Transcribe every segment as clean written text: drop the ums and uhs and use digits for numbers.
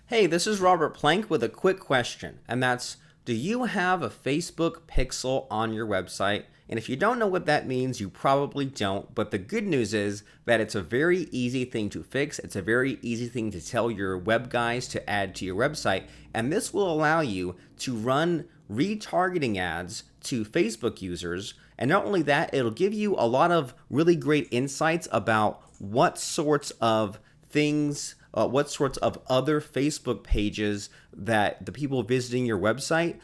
Hey, this is Robert Plank with a quick question, and that's, do you have a Facebook pixel on your website? And if you don't know what that means, you probably don't, but the good news is that it's a very easy thing to fix. It's a very easy thing to tell your web guys to add to your website, and this will allow you to run retargeting ads to Facebook users. And not only that, it'll give you a lot of really great insights about what sorts of things what sorts of other Facebook pages that the people visiting your website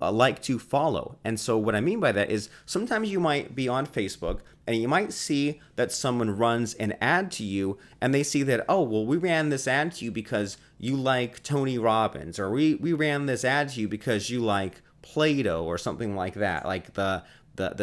like to follow. And so what I mean by that is sometimes you might be on Facebook and you might see that someone runs an ad to you and they see that, oh, well, we ran this ad to you because you like Tony Robbins, or we ran this ad to you because you like Play-Doh or something like that, like the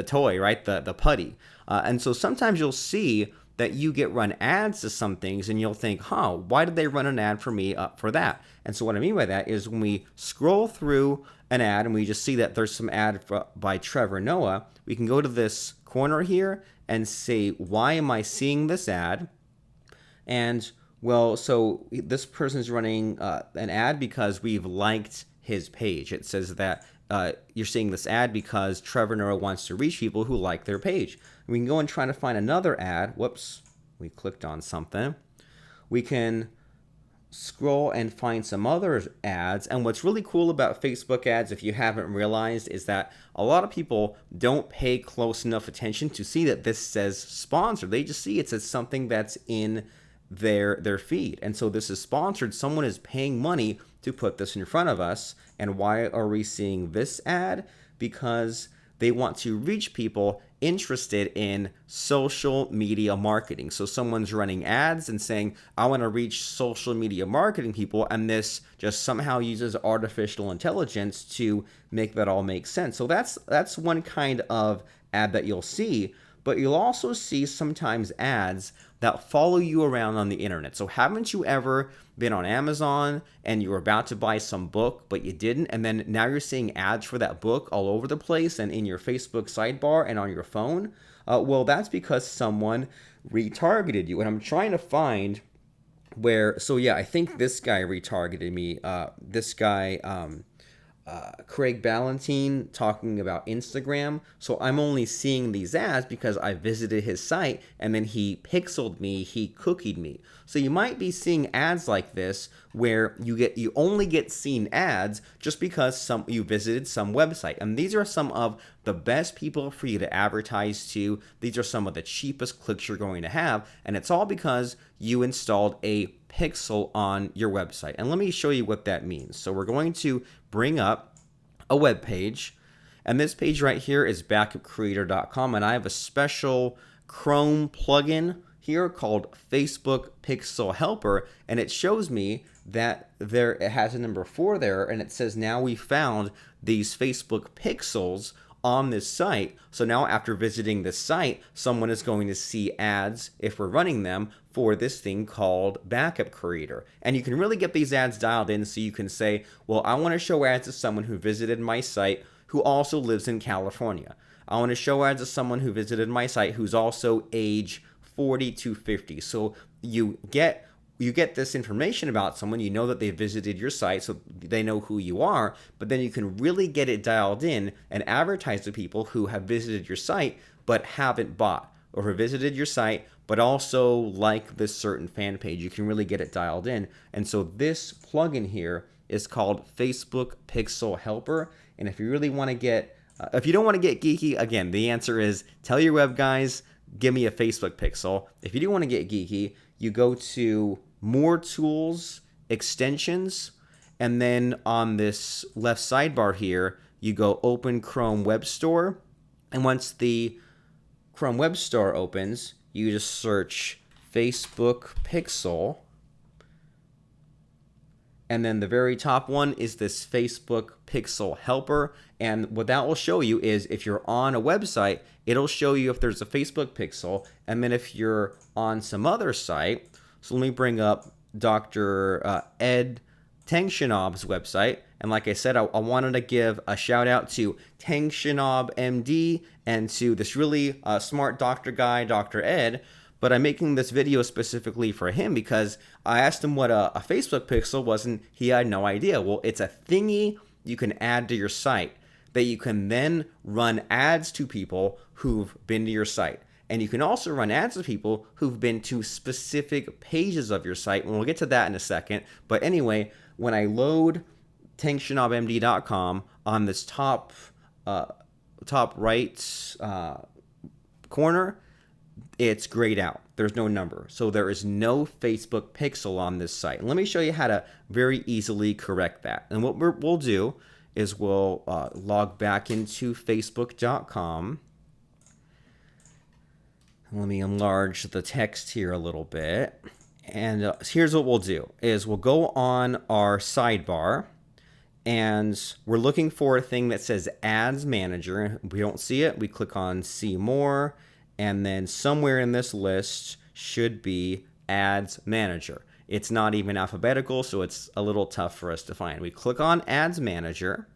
toy, right? The putty. And so sometimes you'll see that you get run ads to some things and you'll think, why did they run an ad for me for that? And so what I mean by that is when we scroll through an ad and we just see that there's some ad by Trevor Noah, we can go to this corner here and say, why am I seeing this ad? And well, so this person's running an ad because we've liked his page. It says that you're seeing this ad because Trevor Noah wants to reach people who like their page. We can go and try to find another ad. Whoops, we clicked on something. We can scroll and find some other ads. And what's really cool about Facebook ads, if you haven't realized, is that a lot of people don't pay close enough attention to see that this says sponsored. They just see it says something that's in their feed. And so this is sponsored. Someone is paying money to put this in front of us. And why are we seeing this ad? Because they want to reach people interested in social media marketing. So someone's running ads and saying, I want to reach social media marketing people, and this just somehow uses artificial intelligence to make that all make sense. So that's one kind of ad that you'll see, but you'll also see sometimes ads that follow you around on the internet. So haven't you ever been on Amazon and you were about to buy some book, but you didn't, and then now you're seeing ads for that book all over the place and in your Facebook sidebar and on your phone? Well, that's because someone retargeted you. And I'm trying to find where, so yeah, I think this guy retargeted me. This guy, Craig Ballantine, talking about Instagram. So I'm only seeing these ads because I visited his site and then he pixeled me, he cookied me. So you might be seeing ads like this where you only get seen ads just because you visited some website. And these are some of the best people for you to advertise to. These are some of the cheapest clicks you're going to have, and it's all because you installed a pixel on your website. And let me show you what that means. So we're going to bring up a web page, and this page right here is backupcreator.com, and I have a special Chrome plugin here called Facebook Pixel Helper, and it shows me that it has a number 4 there, and it says now we found these Facebook pixels on this site. So now after visiting this site, someone is going to see ads, if we're running them, for this thing called Backup Creator. And you can really get these ads dialed in, so you can say, well, I want to show ads to someone who visited my site who also lives in California. I want to show ads to someone who visited my site who's also age 40 to 50. So you get this information about someone, you know that they visited your site, so they know who you are, but then you can really get it dialed in and advertise to people who have visited your site but haven't bought, or who visited your site but also like this certain fan page. You can really get it dialed in. And so this plugin here is called Facebook Pixel Helper. And if you really want to get, if you don't want to get geeky, again, the answer is tell your web guys, give me a Facebook pixel. If you do want to get geeky, you go to More Tools, Extensions, and then on this left sidebar here, you go Open Chrome Web Store. And once the Chrome Web Store opens, you just search Facebook Pixel. And then the very top one is this Facebook Pixel Helper. And what that will show you is if you're on a website, it'll show you if there's a Facebook pixel. And then if you're on some other site, so let me bring up Dr. Ed Tangchitnob's website. And like I said, I wanted to give a shout out to Tangchitnob MD and to this really smart doctor guy, Dr. Ed. but I'm making this video specifically for him because I asked him what a Facebook pixel was, and he had no idea. Well, it's a thingy you can add to your site that you can then run ads to people who've been to your site. And you can also run ads to people who've been to specific pages of your site, and we'll get to that in a second. But anyway, when I load tangchitnobmd.com on this top right corner, it's grayed out. There's no number. So there is no Facebook pixel on this site. And let me show you how to very easily correct that. And what we'll do is we'll log back into facebook.com. Let me enlarge the text here a little bit. And here's what we'll do is we'll go on our sidebar, and we're looking for a thing that says Ads Manager. If we don't see it, we click on See More, and then somewhere in this list should be Ads Manager. It's not even alphabetical, so it's a little tough for us to find. We click on Ads Manager,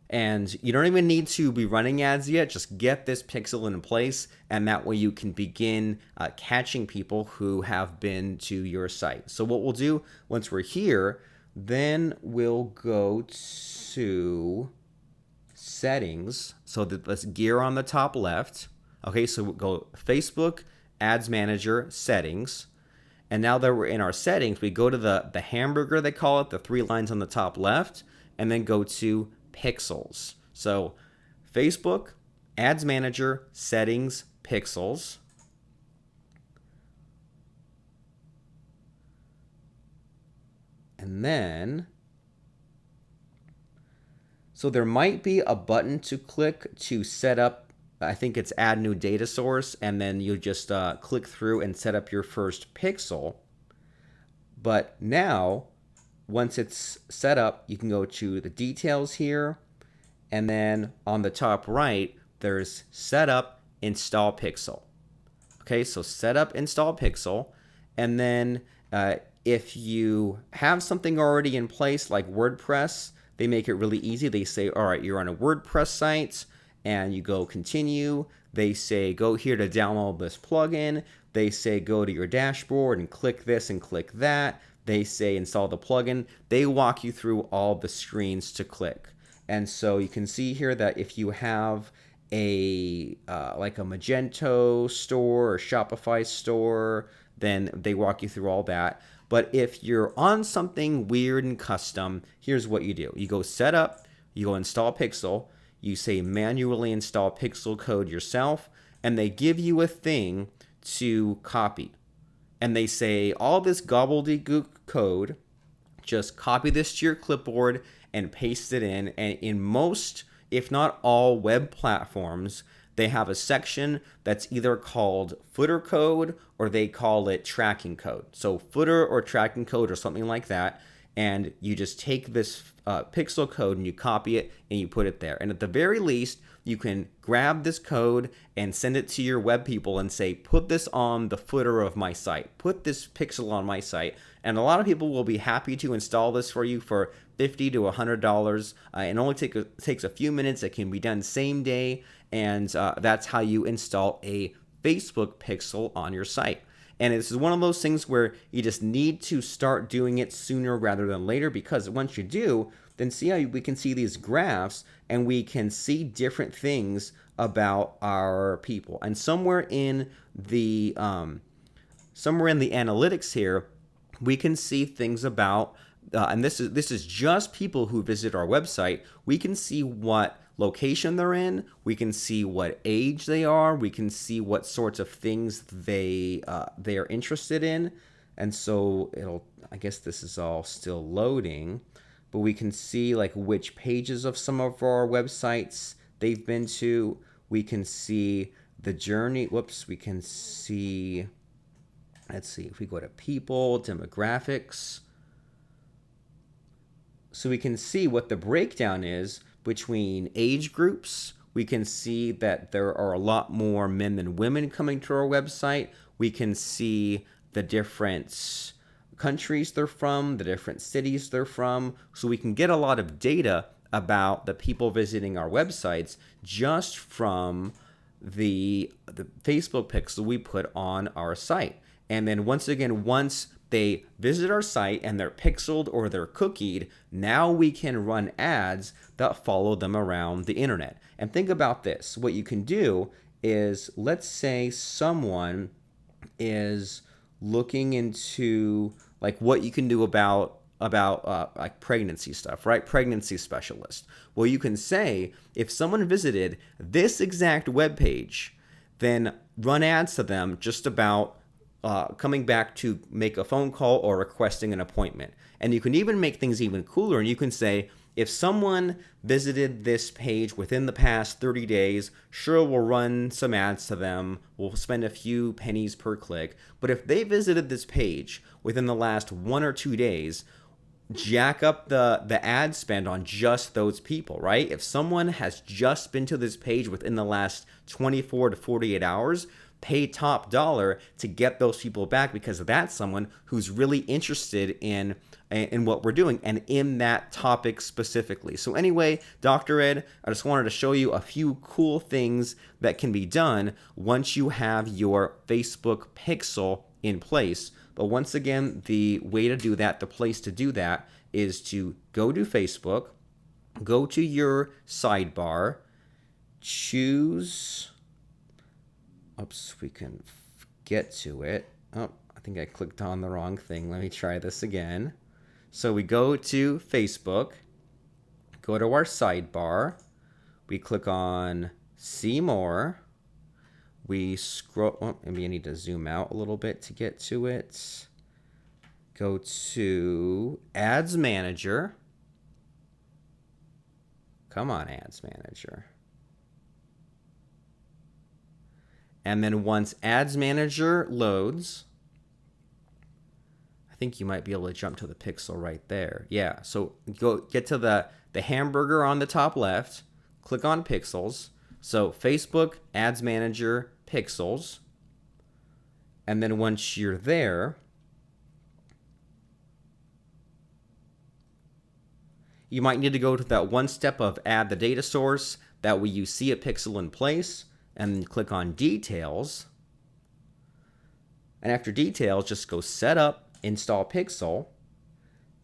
and you don't even need to be running ads yet. Just get this pixel in place, and that way you can begin catching people who have been to your site. So what we'll do once we're here, then we'll go to settings. So this gear on the top left. Okay, so we'll go Facebook, Ads Manager, Settings. And now that we're in our settings, we go to the hamburger, they call it, the 3 lines on the top left, and then go to Pixels. So Facebook, Ads Manager, Settings, Pixels. And then, so there might be a button to click to set up, I think it's add new data source, and then you just click through and set up your first pixel. But now, once it's set up, you can go to the details here, and then on the top right, there's Setup, Install Pixel. Okay, so Setup, Install Pixel, and then if you have something already in place like WordPress, they make it really easy. They say, all right, you're on a WordPress site, and you go Continue. They say, go here to download this plugin. They say, go to your dashboard and click this and click that. They say install the plugin. They walk you through all the screens to click. And so you can see here that if you have a like a Magento store or Shopify store, then they walk you through all that. But if you're on something weird and custom, here's what you do. You go Setup, you go Install Pixel, you say manually install pixel code yourself, and they give you a thing to copy. And they say all this gobbledygook code, just copy this to your clipboard and paste it in. And in most, if not all web platforms, they have a section that's either called footer code or they call it tracking code. So footer or tracking code or something like that. And you just take this pixel code and you copy it and you put it there. And at the very least, you can grab this code and send it to your web people and say, put this on the footer of my site. Put this pixel on my site. And a lot of people will be happy to install this for you for $50 to $100. It only takes a few minutes. It can be done same day. And that's how you install a Facebook pixel on your site. And this is one of those things where you just need to start doing it sooner rather than later, because once you do, then see how we can see these graphs and we can see different things about our people. And somewhere in the analytics here, we can see things about, and this is just people who visit our website. We can see what location they're in, we can see what age they are, we can see what sorts of things they are interested in. And so I guess this is all still loading, but we can see like which pages of some of our websites they've been to. We can see the journey. We can see, let's see, if we go to people, demographics, so we can see what the breakdown is between age groups. We can see that there are a lot more men than women coming to our website. We can see the different countries they're from, the different cities they're from. So we can get a lot of data about the people visiting our websites just from the Facebook pixel we put on our site. And then once again, once they visit our site and they're pixeled or they're cookied, now we can run ads that follow them around the internet. And think about this. What you can do is, let's say someone is looking into like what you can do about like pregnancy stuff, right? Pregnancy specialist. Well, you can say if someone visited this exact web page, then run ads to them just about coming back to make a phone call or requesting an appointment. And you can even make things even cooler, and you can say, if someone visited this page within the past 30 days, sure, we'll run some ads to them. We'll spend a few pennies per click. But if they visited this page within the last 1 or 2 days, jack up the ad spend on just those people, right? If someone has just been to this page within the last 24 to 48 hours, pay top dollar to get those people back, because that's someone who's really interested in what we're doing and in that topic specifically. So anyway, Dr. Ed, I just wanted to show you a few cool things that can be done once you have your Facebook pixel in place. But once again, the way to do that, the place to do that is to go to Facebook, go to your sidebar, choose, oops, we can get to it. Oh, I think I clicked on the wrong thing. Let me try this again. So we go to Facebook, go to our sidebar, we click on See More, we scroll, oh, maybe I need to zoom out a little bit to get to it. Go to Ads Manager. Come on, Ads Manager. And then once Ads Manager loads, I think you might be able to jump to the pixel right there. Yeah, so go get to the hamburger on the top left, click on Pixels. So Facebook, Ads Manager, Pixels. And then once you're there, you might need to go to that one step of add the data source. That way you see a pixel in place, and then click on Details. And after Details, just go Setup, Install Pixel,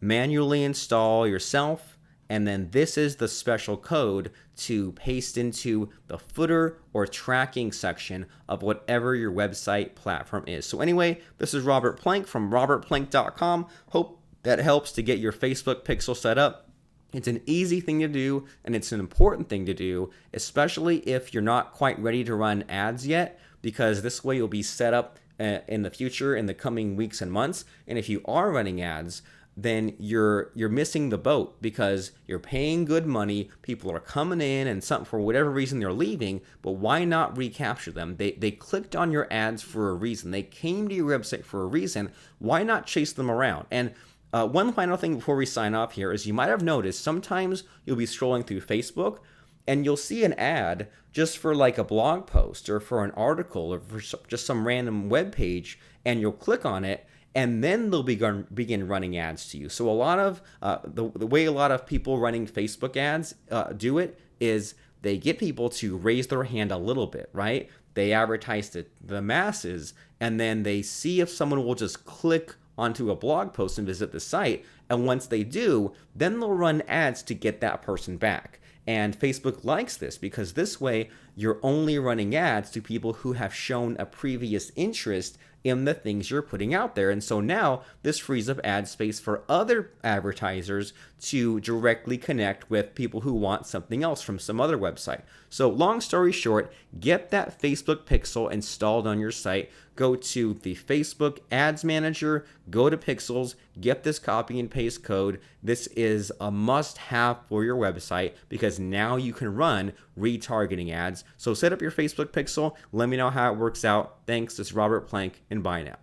manually install yourself, and then this is the special code to paste into the footer or tracking section of whatever your website platform is. So anyway, this is Robert Plank from robertplank.com. Hope that helps to get your Facebook pixel set up. It's an easy thing to do, and it's an important thing to do, especially if you're not quite ready to run ads yet, because this way you'll be set up in the future, in the coming weeks and months. And if you are running ads, then you're missing the boat, because you're paying good money, people are coming in, and some, for whatever reason they're leaving, but why not recapture them? They clicked on your ads for a reason. They came to your website for a reason. Why not chase them around? And one final thing before we sign off here is, you might have noticed sometimes you'll be scrolling through Facebook and you'll see an ad just for like a blog post or for an article or for just some random web page, and you'll click on it, and then they'll begin running ads to you. So a lot of the way a lot of people running Facebook ads do it is they get people to raise their hand a little bit, right? They advertise to the masses, and then they see if someone will just click onto a blog post and visit the site. And once they do, then they'll run ads to get that person back. And Facebook likes this, because this way you're only running ads to people who have shown a previous interest in the things you're putting out there. And so now this frees up ad space for other advertisers to directly connect with people who want something else from some other website. So long story short, get that Facebook pixel installed on your site. Go to the Facebook Ads Manager, go to Pixels, get this copy and paste code. This is a must-have for your website, because now you can run retargeting ads. So set up your Facebook pixel. Let me know how it works out. Thanks. This is Robert Plank, and bye now.